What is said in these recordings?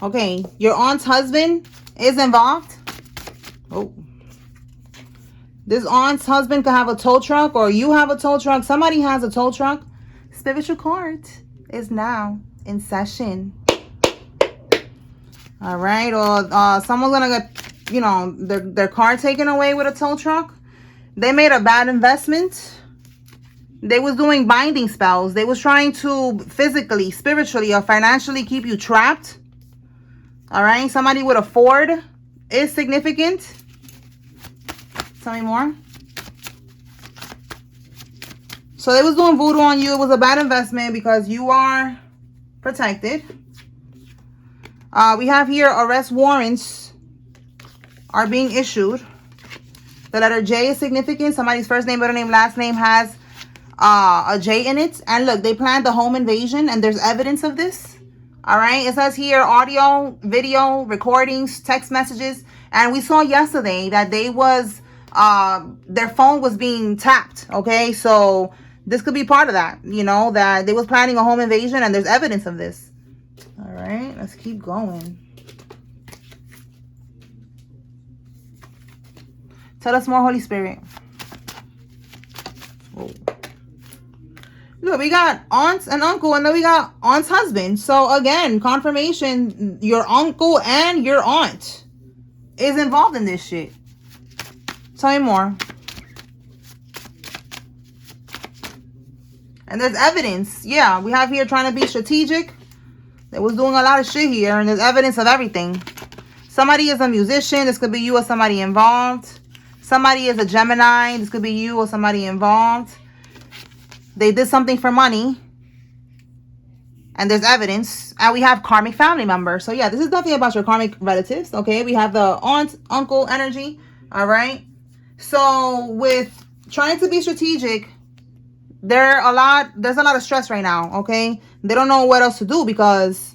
Okay, your aunt's husband is involved. Oh. This aunt's husband could have a tow truck, or you have a tow truck. Somebody has a tow truck. Spiritual court is now in session. All right, or someone's gonna get, you know, their car taken away with a tow truck. They made a bad investment. They was doing binding spells. They was trying to physically, spiritually, or financially keep you trapped. All right, somebody with a Ford is significant. Tell me more. So they was doing voodoo on you. It was a bad investment because you are protected. We have here arrest warrants are being issued. The letter J is significant. Somebody's first name, middle name, last name has a J in it. And look, they planned the home invasion and there's evidence of this. All right. It says here audio, video, recordings, text messages. And we saw yesterday that they was, their phone was being tapped. Okay. So this could be part of that, you know, that they was planning a home invasion and there's evidence of this. All right. Let's keep going. Tell us more, Holy Spirit. Whoa. Look, we got aunts and uncle, and then we got aunt's husband. So again, confirmation, your uncle and your aunt is involved in this shit. Tell me more. And there's evidence. Yeah, we have here trying to be strategic. They was doing a lot of shit here, and there's evidence of everything. Somebody is a musician. This could be you or somebody involved. Somebody is a Gemini. This could be you or somebody involved. They did something for money. And there's evidence. And we have karmic family members. So yeah, this is definitely about your karmic relatives. Okay, we have the aunt, uncle energy. All right. So with trying to be strategic, there's a lot of stress right now. Okay. They don't know what else to do because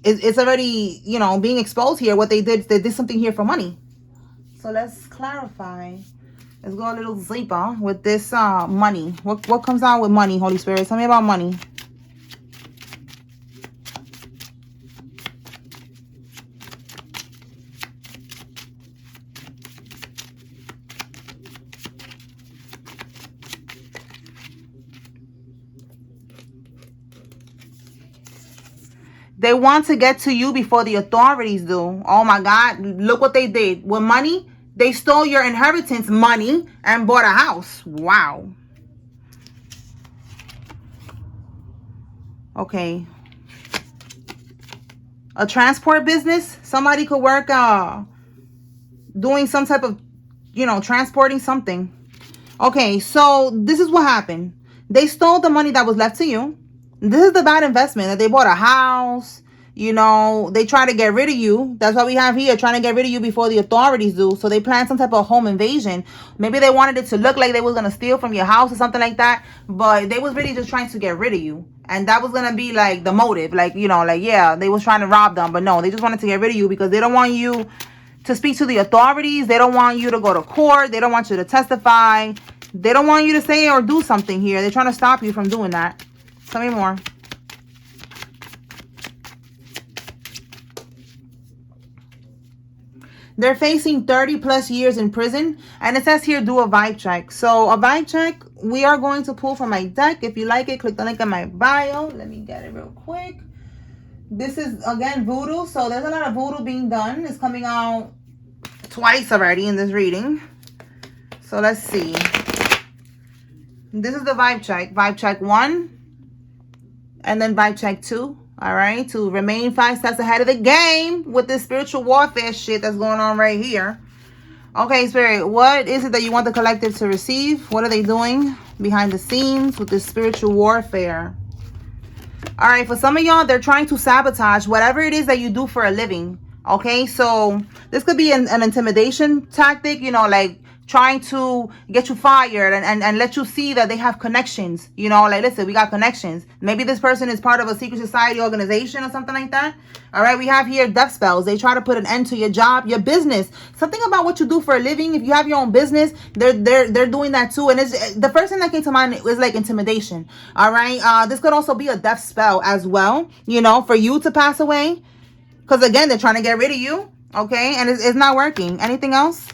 it's already, you know, being exposed here. What they did something here for money. So let's clarify. Let's go a little deeper with this money. What comes out with money, Holy Spirit? Tell me about money. They want to get to you before the authorities do. Oh my God, look what they did. With money, they stole your inheritance money and bought a house. Wow. Okay. A transport business. Somebody could work doing some type of, you know, transporting something. Okay, so this is what happened. They stole the money that was left to you. This is the bad investment, that they bought a house. You know, they try to get rid of you. That's what we have here, trying to get rid of you before the authorities do. So they planned some type of home invasion. Maybe they wanted it to look like they was going to steal from your house or something like that. But they was really just trying to get rid of you. And that was going to be like the motive. Like, you know, like, yeah, they was trying to rob them. But no, they just wanted to get rid of you because they don't want you to speak to the authorities. They don't want you to go to court. They don't want you to testify. They don't want you to say or do something here. They're trying to stop you from doing that. Tell me more. They're facing 30 plus years in prison. And it says here, do a vibe check. So a vibe check, we are going to pull from my deck. If you like it, click the link in my bio. Let me get it real quick. This is, again, voodoo. So there's a lot of voodoo being done. It's coming out twice already in this reading. So let's see. This is the vibe check. Vibe check 1. And then vibe check 2. All right, to remain 5 steps ahead of the game with this spiritual warfare shit that's going on right here. Okay, Spirit, what is it that you want the collective to receive? What are they doing behind the scenes with this spiritual warfare? All right, for some of y'all, they're trying to sabotage whatever it is that you do for a living. Okay, so this could be an intimidation tactic, you know, like trying to get you fired and let you see that they have connections, you know, like, listen, we got connections. Maybe this person is part of a secret society organization or something like that. All right, we have here death spells. They try to put an end to your job, your business, something about what you do for a living. If you have your own business, they're doing that too. And it's the first thing that came to mind is like intimidation. All right, this could also be a death spell as well, you know, for you to pass away. Because again, they're trying to get rid of you. Okay, and it's not working. Anything else?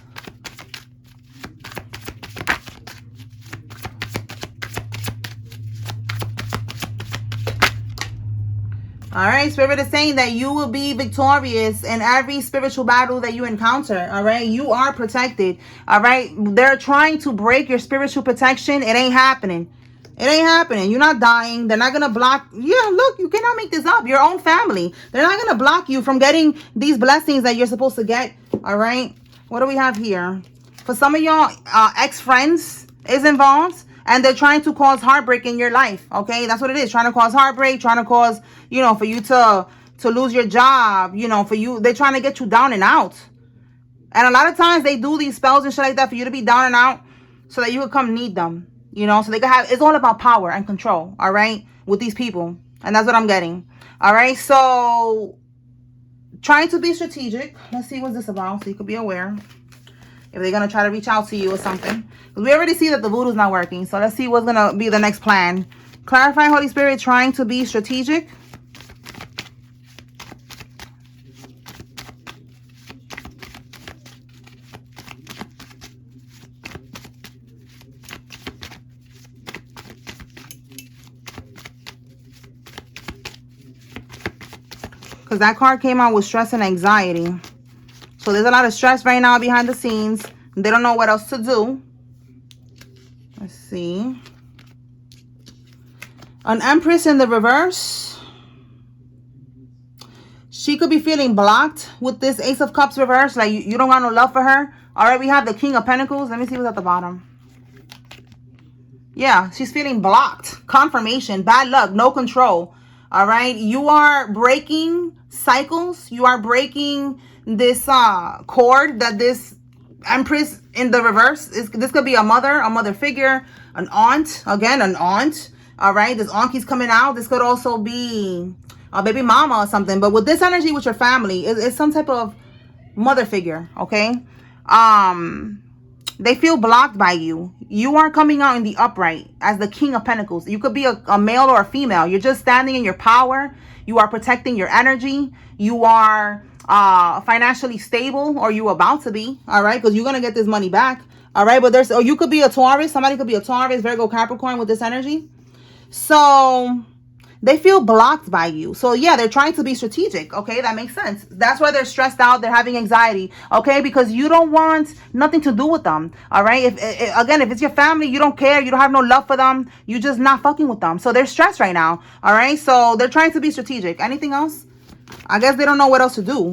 All right, Spirit is saying that you will be victorious in every spiritual battle that you encounter. All right, you are protected. All right, they're trying to break your spiritual protection. It ain't happening. It ain't happening. You're not dying. They're not going to block. Yeah, look, you cannot make this up. Your own family. They're not going to block you from getting these blessings that you're supposed to get. All right, what do we have here? For some of y'all, ex-friends is involved. And they're trying to cause heartbreak in your life. Okay, that's what it is. Trying to cause heartbreak. Trying to cause, you know, for you to lose your job. You know, for you, they're trying to get you down and out. And a lot of times they do these spells and shit like that for you to be down and out, so that you could come need them. You know, so they can have. It's all about power and control. All right, with these people, and that's what I'm getting. All right, so trying to be strategic. Let's see what's this about, so you could be aware if they're going to try to reach out to you or something. Because we already see that the voodoo's not working. So let's see what's going to be the next plan. Clarifying, Holy Spirit, trying to be strategic. Because that card came out with stress and anxiety. So there's a lot of stress right now behind the scenes. They don't know what else to do. Let's see. An Empress in the reverse. She could be feeling blocked with this Ace of Cups reverse. Like you don't got no love for her. All right, we have the King of Pentacles. Let me see what's at the bottom. Yeah, she's feeling blocked. Confirmation, bad luck, no control. All right, you are breaking cycles. You are breaking this cord that this Empress in the reverse is. This could be a mother figure, an aunt. Again, an aunt. All right, this aunt keeps coming out. This could also be a baby mama or something. But with this energy with your family, it's some type of mother figure. Okay, they feel blocked by you. You are coming out in the upright as the King of Pentacles. You could be a male or a female. You're just standing in your power. You are protecting your energy. You are financially stable, or you about to be. All right, because you're going to get this money back. All right, but there's, or you could be a Taurus. Somebody could be a Taurus, Virgo, Capricorn with this energy. So they feel blocked by you. So yeah, they're trying to be strategic. Okay, that makes sense. That's why they're stressed out. They're having anxiety. Okay, because you don't want nothing to do with them. All right. If it's your family, you don't care. You don't have no love for them. You just not fucking with them. So they're stressed right now. All right. So they're trying to be strategic. Anything else? I guess they don't know what else to do.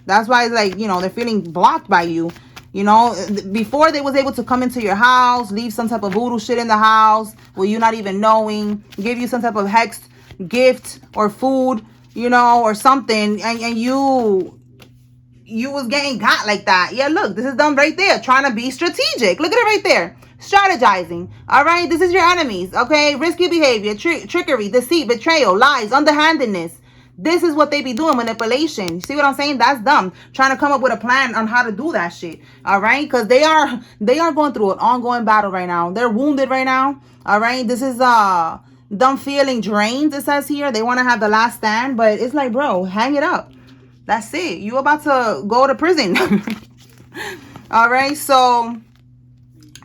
That's why it's like, you know, they're feeling blocked by you. You know, before they was able to come into your house, leave some type of voodoo shit in the house, well, you not even knowing, give you some type of hex gift or food, you know, or something, and you was getting got like that. Yeah, look, this is them right there, trying to be strategic. Look at it right there. Strategizing. All right, this is your enemies. Okay, risky behavior, trickery, deceit, betrayal, lies, underhandedness. This is what they be doing, manipulation. You see what I'm saying? That's them trying to come up with a plan on how to do that shit. All right, because they are going through an ongoing battle right now. They're wounded right now. All right, this is them feeling drained. It says here they want to have the last stand, but it's like, bro, hang it up. That's it. You about to go to prison. All right, so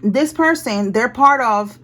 this person, they're part of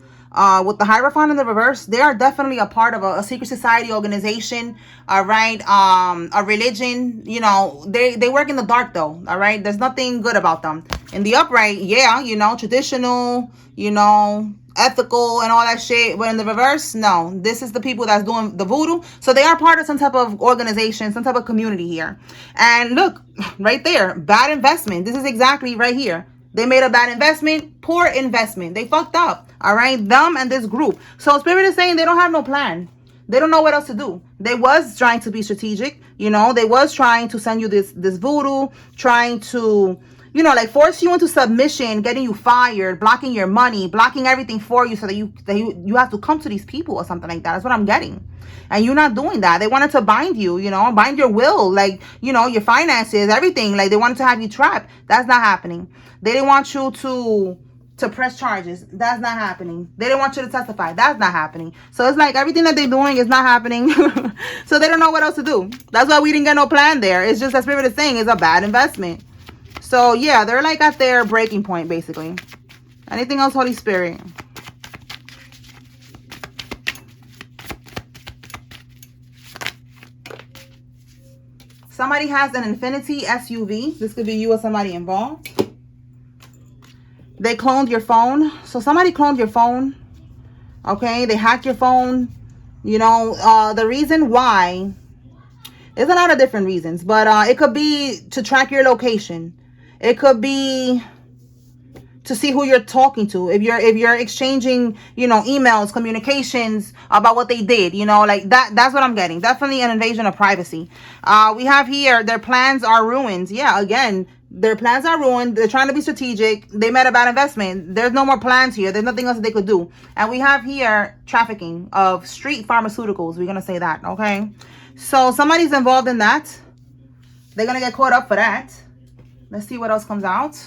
with the Hierophant in the reverse, they are definitely a part of a secret society organization. All right, a religion. You know, they work in the dark though. All right, there's nothing good about them. In the upright, yeah, you know, traditional, you know, ethical and all that shit. But in the reverse, no, this is the people that's doing the voodoo. So they are part of some type of organization, some type of community here. And look, right there, bad investment. This is exactly right here. They made a bad investment, poor investment. They fucked up. All right, them and this group. So Spirit is saying they don't have no plan. They don't know what else to do. They was trying to be strategic. You know, they was trying to send you this voodoo, trying to, you know, like force you into submission, getting you fired, blocking your money, blocking everything for you so that you have to come to these people or something like that. That's what I'm getting. And you're not doing that. They wanted to bind you, you know, bind your will, like, you know, your finances, everything. Like they wanted to have you trapped. That's not happening. They didn't want you to to press charges. That's not happening. They didn't want you to testify. That's not happening. So it's like everything that they're doing is not happening. So they don't know what else to do. That's why we didn't get no plan there. It's just that Spirit is saying it's a bad investment. So yeah, they're like at their breaking point, basically. Anything else, Holy Spirit? Somebody has an Infinity SUV. This could be you or somebody involved. They cloned your phone. So somebody cloned your phone. Okay, they hacked your phone. You know, the reason why, there's a lot of different reasons, but it could be to track your location. It could be to see who you're talking to. If you're exchanging, you know, emails, communications about what they did, you know, like that's what I'm getting. Definitely an invasion of privacy. We have here, their plans are ruined. Yeah, again, their plans are ruined. They're trying to be strategic. They made a bad investment. There's no more plans here. There's nothing else that they could do. And we have here trafficking of street pharmaceuticals. We're going to say that, okay? So somebody's involved in that. They're going to get caught up for that. Let's see what else comes out.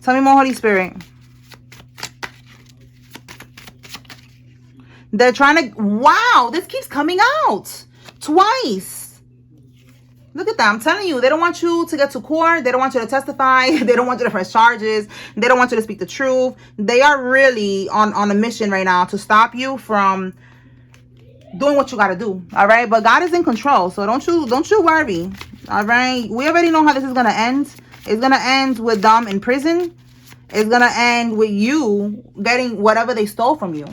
Tell me more, Holy Spirit. They're trying to... Wow, this keeps coming out. Twice. Look at that. I'm telling you, they don't want you to get to court. They don't want you to testify. They don't want you to press charges. They don't want you to speak the truth. They are really on a mission right now to stop you from doing what you got to do. All right? But God is in control. So don't you worry. All right? We already know how this is going to end. It's going to end with them in prison. It's going to end with you getting whatever they stole from you.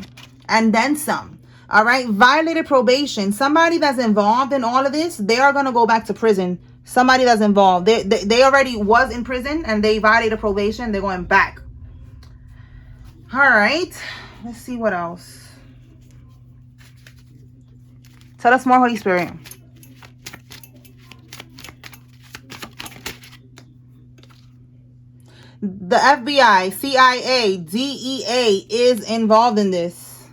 And then some. All right? Violated probation. Somebody that's involved in all of this, they are going to go back to prison. Somebody that's involved. They already was in prison and they violated probation. They're going back. All right. Let's see what else. Tell us more, Holy Spirit. The FBI, CIA, DEA is involved in this.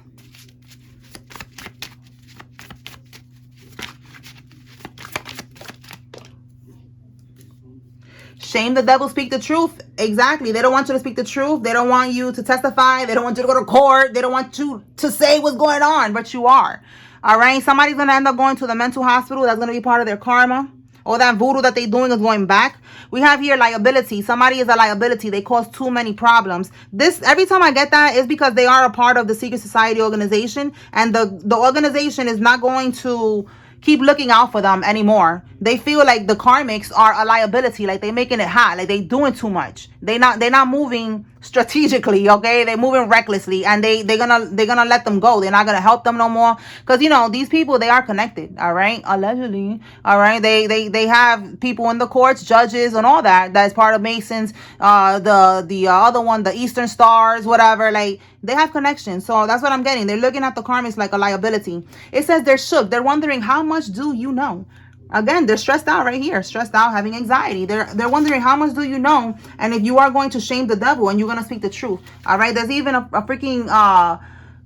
Shame the devil, speak the truth. Exactly. They don't want you to speak the truth. They don't want you to testify. They don't want you to go to court. They don't want you to say what's going on, but you are. All right. Somebody's going to end up going to the mental hospital. That's going to be part of their karma. All that voodoo that they're doing is going back. We have here liability. Somebody is a liability. They cause too many problems. This, every time I get that, is because they are a part of the secret society organization. And the organization is not going to keep looking out for them anymore. They feel like the karmics are a liability. Like they're making it hot. Like they're doing too much. They're not moving strategically, okay? They're moving recklessly, and they're gonna let them go. They're not gonna help them no more, because you know these people, they are connected, all right? Allegedly, all right? They have people in the courts, judges, and all that. That's part of Masons. The other one, the Eastern Stars, whatever. Like they have connections. So that's what I'm getting. They're looking at the karmics like a liability. It says they're shook. They're wondering, how much do you know? Again, they're stressed out right here. Stressed out, having anxiety. They're wondering, how much do you know? And if you are going to shame the devil and you're going to speak the truth. All right. There's even a freaking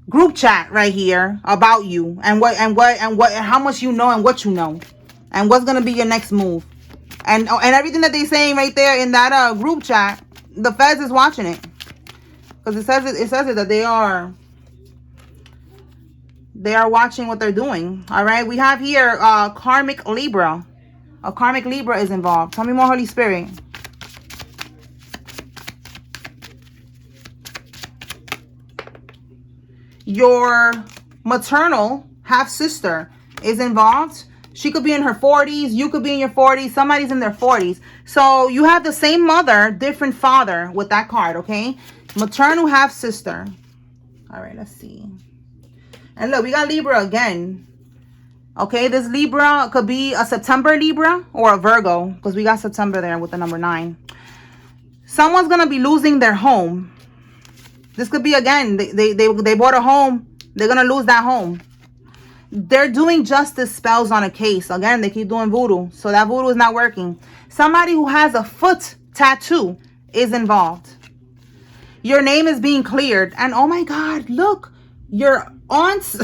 group chat right here about you and how much you know and what you know and what's going to be your next move. And everything that they're saying right there in that group chat, the feds is watching it. Because it says that they are watching what they're doing. All right. We have here karmic Libra. A karmic Libra is involved. Tell me more, Holy Spirit. Your maternal half-sister is involved. She could be in her 40s. You could be in your 40s. Somebody's in their 40s. So you have the same mother, different father with that card, okay? Maternal half-sister. All right, let's see. And look, we got Libra again. Okay, this Libra could be a September Libra or a Virgo, because we got September there with the number 9. Someone's going to be losing their home. This could be, again, they bought a home. They're going to lose that home. They're doing justice spells on a case. Again, they keep doing voodoo. So that voodoo is not working. Somebody who has a foot tattoo is involved. Your name is being cleared. And oh my God, look. Your aunt's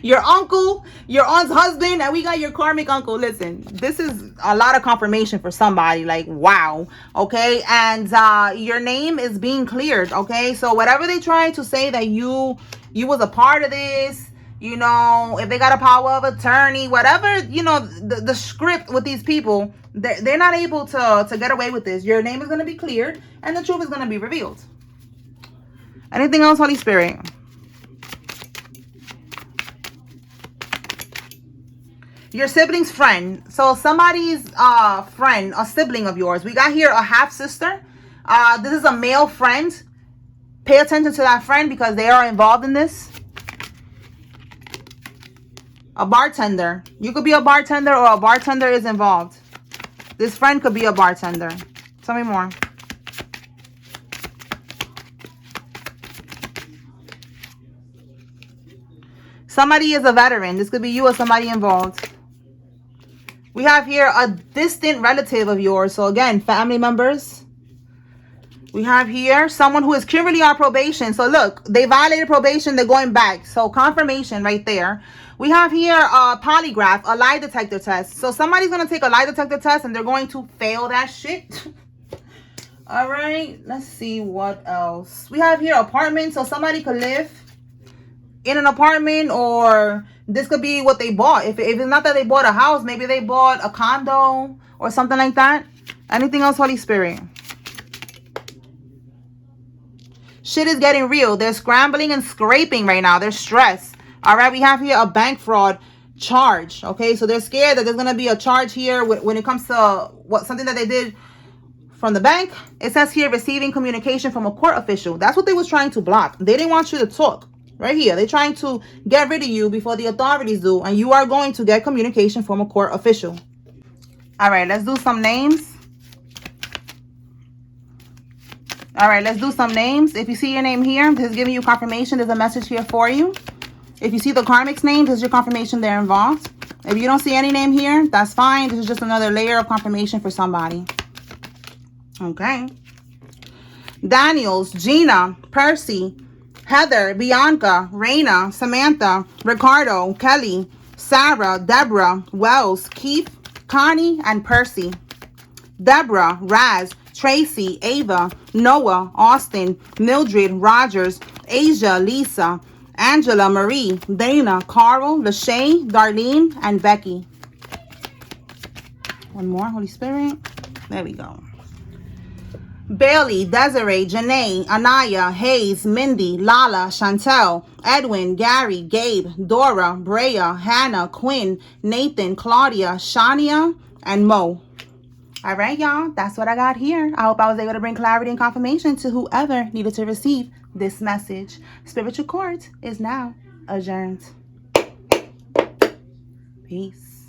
your uncle, your aunt's husband, and we got your karmic uncle. Listen, this is a lot of confirmation for somebody. Like, wow. Okay. And your name is being cleared. Okay. So whatever they try to say that you was a part of this, you know, if they got a power of attorney, whatever, you know, the script with these people, they're not able to get away with this. Your name is going to be cleared and the truth is going to be revealed. Anything else, Holy Spirit? Your sibling's friend. So somebody's friend, a sibling of yours. We got here a half sister. This is a male friend. Pay attention to that friend because they are involved in this. A bartender. You could be a bartender or a bartender is involved. This friend could be a bartender. Tell me more. Somebody is a veteran. This could be you or somebody involved. We have here a distant relative of yours. So again, family members. We have here someone who is currently on probation. So look, they violated probation. They're going back. So confirmation right there. We have here a polygraph, a lie detector test. So somebody's going to take a lie detector test and they're going to fail that shit. All right. Let's see what else. We have here apartment. So somebody could live in an apartment, or this could be what they bought. If it's not that they bought a house, maybe they bought a condo or something like that. Anything else, Holy Spirit? Shit is getting real. They're scrambling and scraping right now. They're stressed. All right, we have here a bank fraud charge. Okay, so they're scared that there's going to be a charge here when it comes to something that they did from the bank. It says here receiving communication from a court official. That's what they was trying to block. They didn't want you to talk. Right here, they're trying to get rid of you before the authorities do, and you are going to get communication from a court official. All right, let's do some names. All right, let's do some names. If you see your name here, this is giving you confirmation. There's a message here for you. If you see the karmic's name, this is your confirmation they're involved. If you don't see any name here, that's fine. This is just another layer of confirmation for somebody. Okay. Daniels, Gina, Percy, Heather, Bianca, Raina, Samantha, Ricardo, Kelly, Sarah, Deborah, Wells, Keith, Connie, and Percy. Deborah, Raz, Tracy, Ava, Noah, Austin, Mildred, Rogers, Asia, Lisa, Angela, Marie, Dana, Carl, Lachey, Darlene, and Becky. One more, Holy Spirit. There we go. Bailey, Desiree, Janae, Anaya, Hayes, Mindy, Lala, Chantel, Edwin, Gary, Gabe, Dora, Brea, Hannah, Quinn, Nathan, Claudia, Shania, and Mo. All right, y'all. That's what I got here. I hope I was able to bring clarity and confirmation to whoever needed to receive this message. Spiritual Court is now adjourned. Peace.